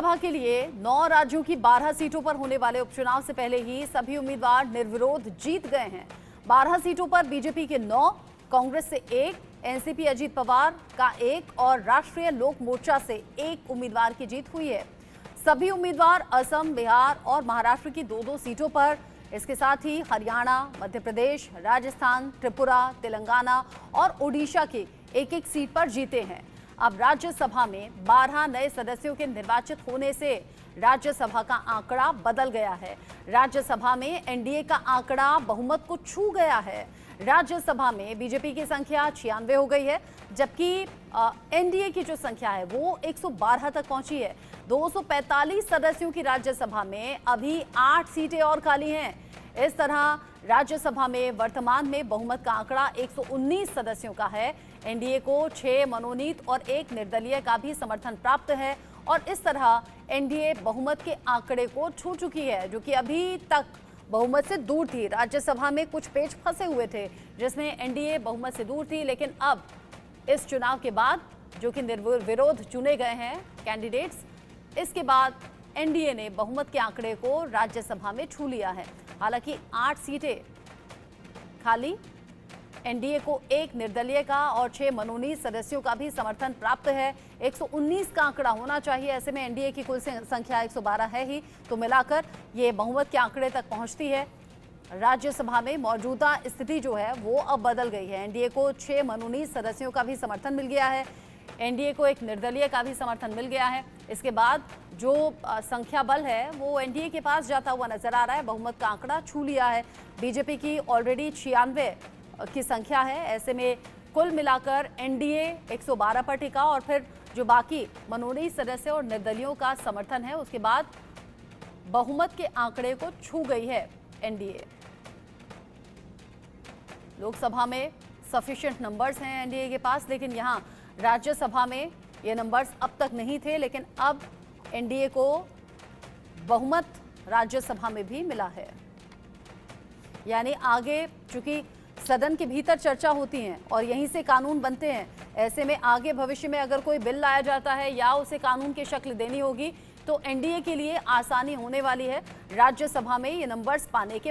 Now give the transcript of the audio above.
सभा के लिए 9 राज्यों की 12 सीटों पर होने वाले उपचुनाव से पहले ही सभी उम्मीदवार निर्विरोध जीत गए हैं। 12 सीटों पर बीजेपी के 9, कांग्रेस से 1, एनसीपी अजीत पवार का 1 और राष्ट्रीय लोक मोर्चा से 1 उम्मीदवार की जीत हुई है। सभी उम्मीदवार असम, बिहार और महाराष्ट्र की 2-2 सीटों पर, इसके साथ ही हरियाणा, मध्य प्रदेश, राजस्थान, त्रिपुरा, तेलंगाना और ओडिशा की 1-1 सीट पर जीते हैं। अब राज्यसभा में 12 नए सदस्यों के निर्वाचित होने से राज्यसभा का आंकड़ा बदल गया है। राज्यसभा में एनडीए का आंकड़ा बहुमत को छू गया है। राज्यसभा में बीजेपी की संख्या 96 हो गई है, जबकि एनडीए की जो संख्या है वो 112 तक पहुंची है। 245 सदस्यों की राज्यसभा में अभी 8 सीटें और खाली हैं। इस तरह राज्यसभा में वर्तमान में बहुमत का आंकड़ा 119 सदस्यों का है। एनडीए को 6 मनोनीत और 1 निर्दलीय का भी समर्थन प्राप्त है और इस तरह एनडीए बहुमत के आंकड़े को छू चुकी है, जो कि अभी तक बहुमत से दूर थी। राज्यसभा में कुछ पेच फंसे हुए थे जिसमें एनडीए बहुमत से दूर थी, लेकिन अब इस चुनाव के बाद जो कि निर्विरोध चुने गए हैं कैंडिडेट्स, इसके बाद एनडीए ने बहुमत के आंकड़े को राज्यसभा में छू लिया है। हालांकि 8 सीटें खाली, एनडीए को 1 निर्दलीय का और 6 मनोनीत सदस्यों का भी समर्थन प्राप्त है। 119 का आंकड़ा होना चाहिए, ऐसे में एनडीए की कुल संख्या 112 है ही, तो मिलाकर ये बहुमत के आंकड़े तक पहुंचती है। राज्यसभा में मौजूदा स्थिति जो है वो अब बदल गई है। एनडीए को 6 मनोनीत सदस्यों का भी समर्थन मिल गया है, एनडीए को 1 निर्दलीय का भी समर्थन मिल गया है। इसके बाद जो संख्या बल है वो एनडीए के पास जाता हुआ नजर आ रहा है। बहुमत का आंकड़ा छू लिया है। बीजेपी की ऑलरेडी 96 की संख्या है, ऐसे में कुल मिलाकर एनडीए 112 पर टिका और फिर जो बाकी मनोनीत सदस्य और निर्दलियों का समर्थन है, उसके बाद बहुमत के आंकड़े को छू गई है एनडीए। लोकसभा में सफिशिएंट नंबर्स हैं एनडीए के पास, लेकिन यहां राज्यसभा में ये नंबर्स अब तक नहीं थे, लेकिन अब एनडीए को बहुमत राज्यसभा में भी मिला है। यानी आगे चूंकि सदन के भीतर चर्चा होती है और यहीं से कानून बनते हैं, ऐसे में आगे भविष्य में अगर कोई बिल लाया जाता है या उसे कानून की शक्ल देनी होगी तो एनडीए के लिए आसानी होने वाली है राज्यसभा में ये नंबर्स पाने के